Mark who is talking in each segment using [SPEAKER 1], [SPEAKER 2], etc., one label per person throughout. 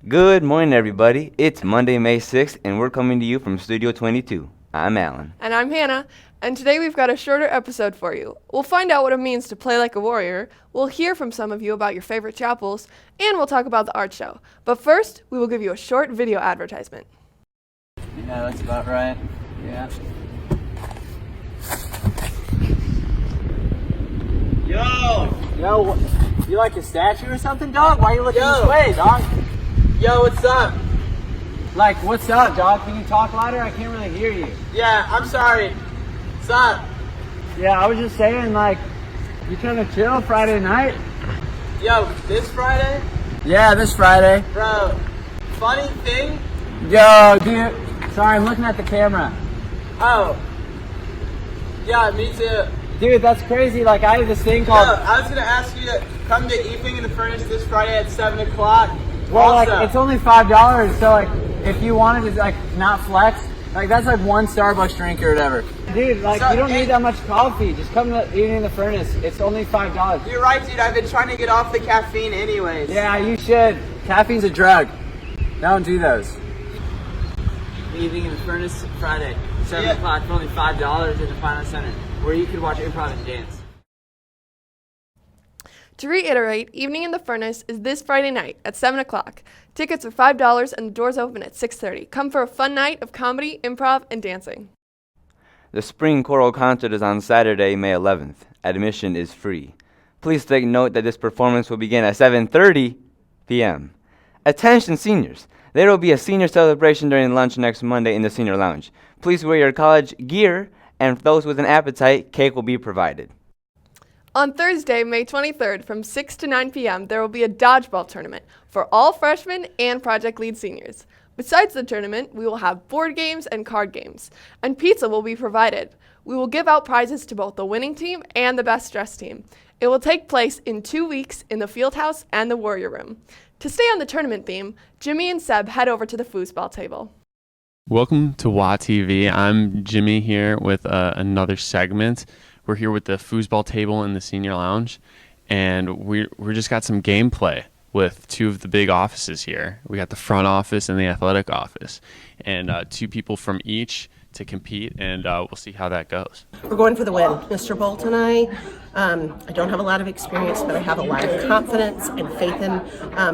[SPEAKER 1] Good morning, everybody. It's Monday, May 6th, and we're coming to you from Studio 22. I'm Alan.
[SPEAKER 2] And I'm Hannah, and today we've got a shorter episode for you. We'll find out what it means to play like a warrior, we'll hear from some of you about your favorite chapels, and we'll talk about the art show. But first, we will give you a short video advertisement.
[SPEAKER 3] Yeah, that's about right. Yeah. Yo, you like a statue or something, dog? Why are you looking this way, dog?
[SPEAKER 4] Yo, what's up?
[SPEAKER 3] Like, what's up, dog? Can you talk louder? I can't really hear you.
[SPEAKER 4] Yeah, I'm sorry. What's up?
[SPEAKER 3] Yeah, I was just saying, like, you trying to chill Friday night?
[SPEAKER 4] Yo, this Friday?
[SPEAKER 3] Yeah, this Friday.
[SPEAKER 4] Bro, funny thing?
[SPEAKER 3] Yo, dude. Sorry, I'm looking at the camera.
[SPEAKER 4] Oh. Yeah, me too.
[SPEAKER 3] Dude, that's crazy. Like, I have this thing
[SPEAKER 4] Yo,
[SPEAKER 3] called...
[SPEAKER 4] I was gonna ask you to come to Evening in the Furnace this Friday at 7 o'clock.
[SPEAKER 3] Well,
[SPEAKER 4] also,
[SPEAKER 3] like, it's only $5, so, like, if you wanted to, like, not flex, like, that's, like, one Starbucks drink or whatever. Dude, like,
[SPEAKER 4] So,
[SPEAKER 3] you don't
[SPEAKER 4] hey-
[SPEAKER 3] need that much coffee. Just come to Eating in the Furnace. It's only $5.
[SPEAKER 4] You're right, dude. I've been trying to get off the caffeine anyways.
[SPEAKER 3] Yeah, you should. Caffeine's a drug. Don't do those. Evening in the Furnace, Friday, 7 o'clock, for only $5 in the Finance Center, where you can watch improv and dance.
[SPEAKER 2] To reiterate, Evening in the Furnace is this Friday night at 7 o'clock. Tickets are $5 and the doors open at 6:30. Come for a fun night of comedy, improv, and dancing.
[SPEAKER 1] The Spring Choral Concert is on Saturday, May 11th. Admission is free. Please take note that this performance will begin at 7:30 p.m. Attention seniors! There will be a senior celebration during lunch next Monday in the senior lounge. Please wear your college gear, and for those with an appetite, cake will be provided.
[SPEAKER 2] On Thursday, May 23rd, from 6 to 9 p.m., there will be a dodgeball tournament for all freshmen and Project Lead seniors. Besides the tournament, we will have board games and card games, and pizza will be provided. We will give out prizes to both the winning team and the best dressed team. It will take place in 2 weeks in the field house and the warrior room. To stay on the tournament theme, Jimmy and Seb head over to the foosball table.
[SPEAKER 5] Welcome to WAtv. I'm Jimmy here with another segment. We're here with the foosball table in the senior lounge, and we just got some gameplay with two of the big offices here. We got the front office and the athletic office, and two people from each to compete, and we'll see how that goes.
[SPEAKER 6] We're going for the win. Mr. Bolt and I don't have a lot of experience, but I have a lot of confidence and faith in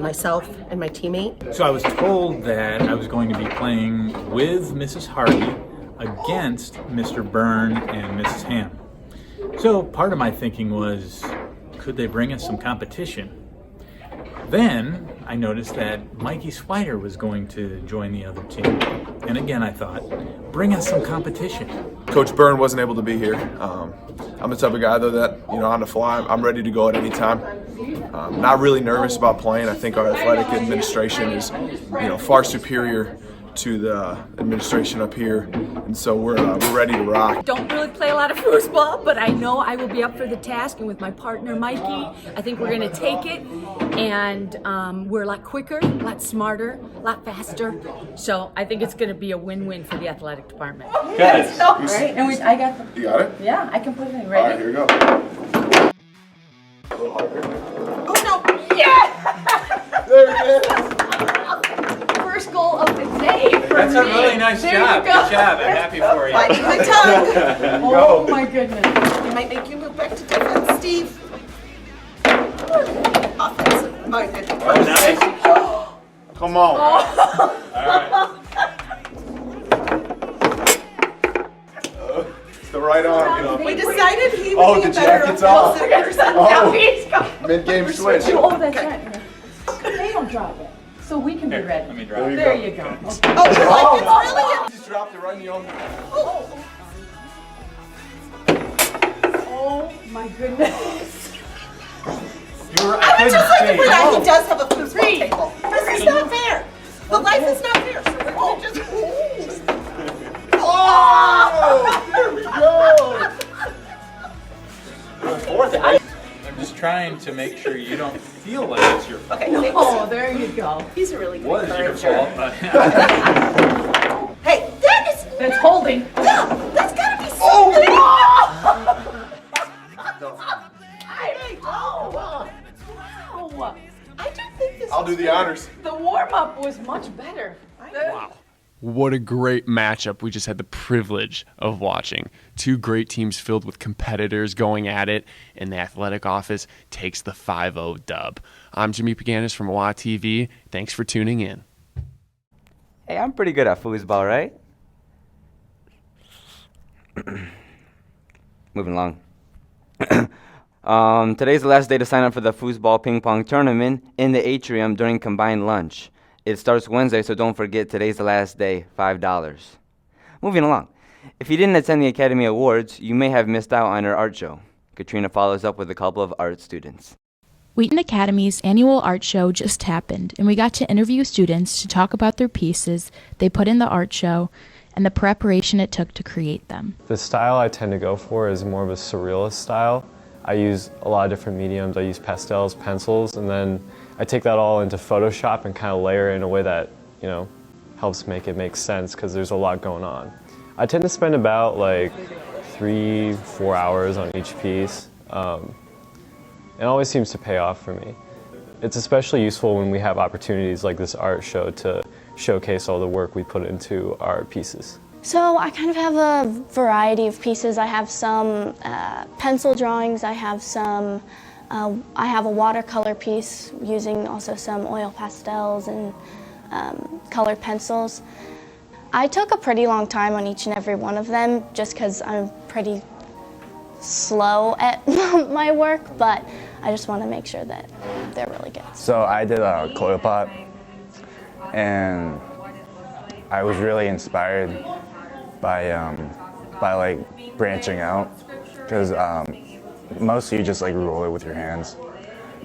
[SPEAKER 6] myself and my teammate.
[SPEAKER 7] So I was told that I was going to be playing with Mrs. Hardy against Mr. Byrne and Mrs. Ham. So part of my thinking was, could they bring us some competition? Then I noticed that Mikey Swider was going to join the other team. And again, I thought, bring us some competition.
[SPEAKER 8] Coach Byrne wasn't able to be here. I'm the type of guy, though, that, on the fly, I'm ready to go at any time. Not really nervous about playing. I think our athletic administration is, far superior to the administration up here, and so we're ready to rock.
[SPEAKER 9] Don't really play a lot of foosball, but I know I will be up for the task, and with my partner Mikey, I think we're going to take it, and we're a lot quicker, a lot smarter, a lot faster, so I think it's going to be a win-win for the athletic department.
[SPEAKER 8] Good.
[SPEAKER 9] All right, and I got the...
[SPEAKER 8] You got it?
[SPEAKER 9] Yeah, I can put it in.
[SPEAKER 8] All right,
[SPEAKER 9] Ready?
[SPEAKER 8] here we go.
[SPEAKER 9] Oh, no! Yeah!
[SPEAKER 8] There it is.
[SPEAKER 9] First goal of the day for
[SPEAKER 7] That's
[SPEAKER 9] me.
[SPEAKER 7] a really nice
[SPEAKER 9] There
[SPEAKER 7] job.
[SPEAKER 9] you go.
[SPEAKER 7] Good job. I'm happy for you.
[SPEAKER 6] Biting my tongue.
[SPEAKER 9] Oh, my goodness.
[SPEAKER 6] It might make you move back to defense, Steve. Offensive minded.
[SPEAKER 7] Oh, nice.
[SPEAKER 8] Come on.
[SPEAKER 7] All right.
[SPEAKER 8] It's the right arm.
[SPEAKER 6] We decided he would be a
[SPEAKER 8] the
[SPEAKER 6] better
[SPEAKER 8] jacket's off.
[SPEAKER 9] Now he's going.
[SPEAKER 8] Mid-game switch.
[SPEAKER 9] Oh, that's right. They don't drop it, so we can be ready.
[SPEAKER 7] Let me drop it.
[SPEAKER 9] There you go. Okay.
[SPEAKER 6] Oh, it's really
[SPEAKER 8] Just dropped it right in the own.
[SPEAKER 9] Oh my goodness.
[SPEAKER 7] I couldn't see.
[SPEAKER 6] Yeah, he does have a foosball table. This is not fair. The life is not fair. So we're going to just.
[SPEAKER 8] Oh! There we go!
[SPEAKER 7] I'm just trying to make sure you don't feel like it's your fault.
[SPEAKER 6] Okay, thanks.
[SPEAKER 9] Oh, there you go.
[SPEAKER 6] He's a really good
[SPEAKER 7] Was your
[SPEAKER 6] encourager.
[SPEAKER 7] fault.
[SPEAKER 6] Hey, that is.
[SPEAKER 9] That's holding.
[SPEAKER 6] Yeah, that's gotta be so.
[SPEAKER 8] do the honors.
[SPEAKER 9] The warm-up was much better.
[SPEAKER 5] Wow. What a great matchup we just had the privilege of watching. Two great teams filled with competitors going at it, and the athletic office takes the 5-0 dub. I'm Jimmy Paganis from WAtv. Thanks for tuning in.
[SPEAKER 1] Hey, I'm pretty good at foosball, right? Moving along. Today's the last day to sign up for the foosball ping pong tournament in the atrium during combined lunch. It starts Wednesday, so don't forget today's the last day, $5. Moving along. If you didn't attend the Academy Awards, you may have missed out on our art show. Katrina follows up with a couple of art students.
[SPEAKER 10] Wheaton Academy's annual art show just happened, and we got to interview students to talk about their pieces they put in the art show and the preparation it took to create them.
[SPEAKER 11] The style I tend to go for is more of a surrealist style. I use a lot of different mediums. I use pastels, pencils, and then I take that all into Photoshop and kind of layer it in a way that, helps make it make sense because there's a lot going on. I tend to spend about like 3-4 hours on each piece. It always seems to pay off for me. It's especially useful when we have opportunities like this art show to showcase all the work we put into our pieces.
[SPEAKER 12] So I kind of have a variety of pieces. I have some pencil drawings, I have a watercolor piece using also some oil pastels and colored pencils. I took a pretty long time on each and every one of them just because I'm pretty slow at my work, but I just want to make sure that they're really good.
[SPEAKER 13] So I did a coil pot, and I was really inspired by like branching out, because mostly you just like roll it with your hands,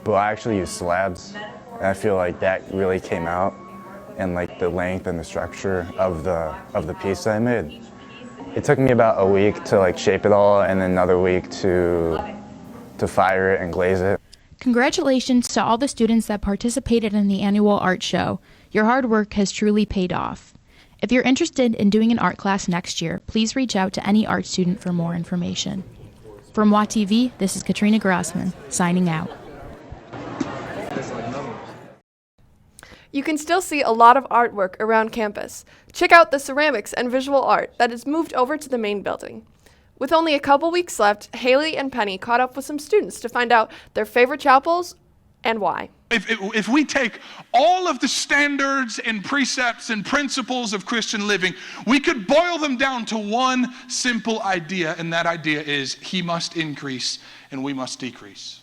[SPEAKER 13] but I actually use slabs, and I feel like that really came out in like the length and the structure of the piece that I made. It took me about a week to like shape it all, and then another week to fire it and glaze it.
[SPEAKER 10] Congratulations to all the students that participated in the annual art show. Your hard work has truly paid off. If you're interested in doing an art class next year, please reach out to any art student for more information. From WATv, this is Katrina Grossman, signing out.
[SPEAKER 2] You can still see a lot of artwork around campus. Check out the ceramics and visual art that is moved over to the main building. With only a couple weeks left, Haley and Penny caught up with some students to find out their favorite chapels and why.
[SPEAKER 14] If we take all of the standards and precepts and principles of Christian living, we could boil them down to one simple idea, and that idea is He must increase and we must decrease.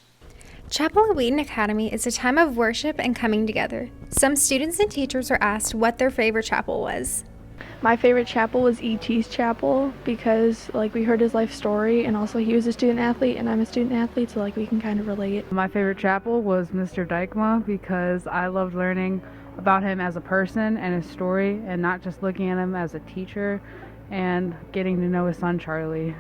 [SPEAKER 15] Chapel at Wheaton Academy is a time of worship and coming together. Some students and teachers were asked what their favorite chapel was.
[SPEAKER 16] My favorite chapel was E.T.'s chapel because we heard his life story, and also he was a student athlete and I'm a student athlete, so we can kind of relate.
[SPEAKER 17] My favorite chapel was Mr. Dykema because I loved learning about him as a person and his story, and not just looking at him as a teacher and getting to know his son Charlie.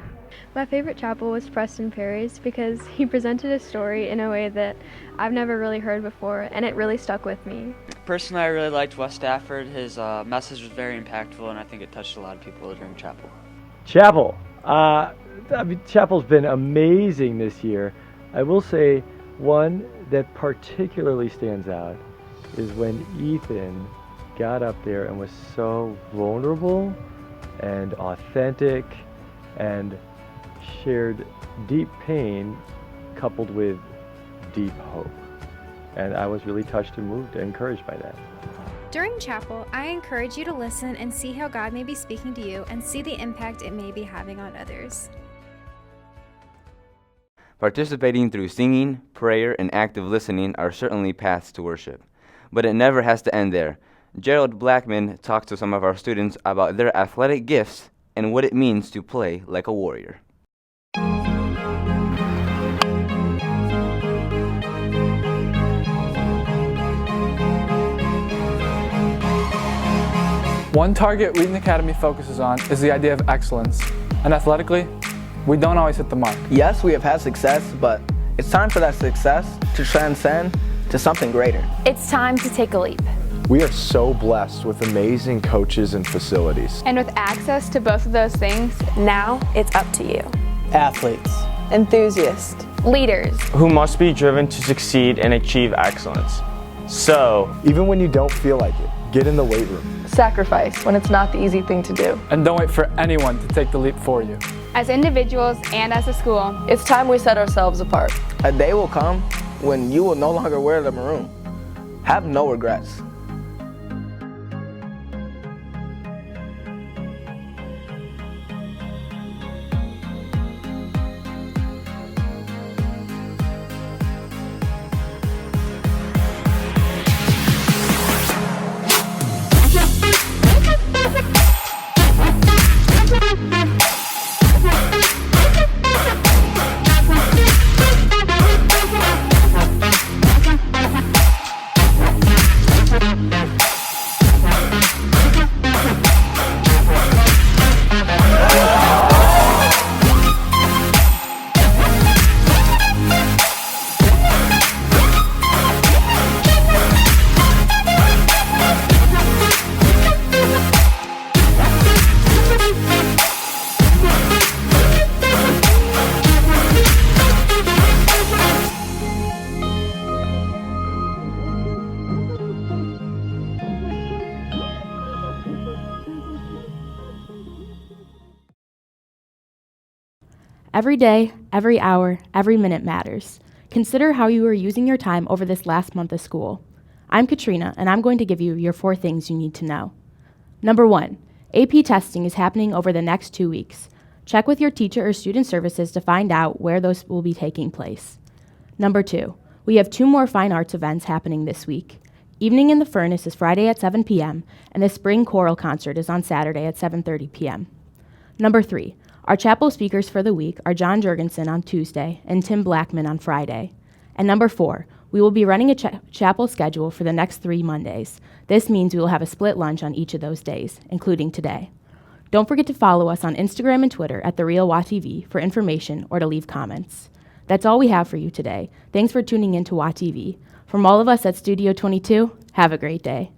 [SPEAKER 16] My favorite chapel was Preston Perry's because he presented a story in a way that I've never really heard before, and it really stuck with me.
[SPEAKER 3] Personally, I really liked Wes Stafford. His message was very impactful, and I think it touched a lot of people during chapel.
[SPEAKER 18] Chapel. Chapel's been amazing this year. I will say one that particularly stands out is when Ethan got up there and was so vulnerable and authentic and shared deep pain coupled with deep hope. And I was really touched and moved and encouraged by that.
[SPEAKER 15] During chapel, I encourage you to listen and see how God may be speaking to you and see the impact it may be having on others.
[SPEAKER 1] Participating through singing, prayer, and active listening are certainly paths to worship. But it never has to end there. Gerald Blackman talks to some of our students about their athletic gifts and what it means to play like a warrior.
[SPEAKER 19] One target Wheaton Academy focuses on is the idea of excellence. And athletically, we don't always hit the mark.
[SPEAKER 20] Yes, we have had success, but it's time for that success to transcend to something greater.
[SPEAKER 21] It's time to take a leap.
[SPEAKER 22] We are so blessed with amazing coaches and facilities.
[SPEAKER 21] And with access to both of those things, now it's up to you.
[SPEAKER 23] Athletes, enthusiasts,
[SPEAKER 21] leaders
[SPEAKER 24] who must be driven to succeed and achieve excellence.
[SPEAKER 22] So, even when you don't feel like it, get in the weight room.
[SPEAKER 4] Sacrifice when it's not the easy thing to do.
[SPEAKER 19] And don't wait for anyone to take the leap for you.
[SPEAKER 21] As individuals and as a school,
[SPEAKER 4] It's time we set ourselves apart.
[SPEAKER 20] A day will come when you will no longer wear the maroon. Have no regrets.
[SPEAKER 10] Every day, every hour, every minute matters. Consider how you are using your time over this last month of school. I'm Katrina, and I'm going to give you your 4 things you need to know. Number 1, AP testing is happening over the next 2 weeks. Check with your teacher or student services to find out where those will be taking place. Number 2, we have 2 more fine arts events happening this week. Evening in the Furnace is Friday at 7 p.m., and the Spring Choral Concert is on Saturday at 7:30 p.m. Number 3, our chapel speakers for the week are John Jurgensen on Tuesday and Tim Blackman on Friday. And number 4, we will be running a chapel schedule for the next 3 Mondays. This means we will have a split lunch on each of those days, including today. Don't forget to follow us on Instagram and Twitter at WAtv for information or to leave comments. That's all we have for you today. Thanks for tuning in to WATv. From all of us at Studio 22, have a great day.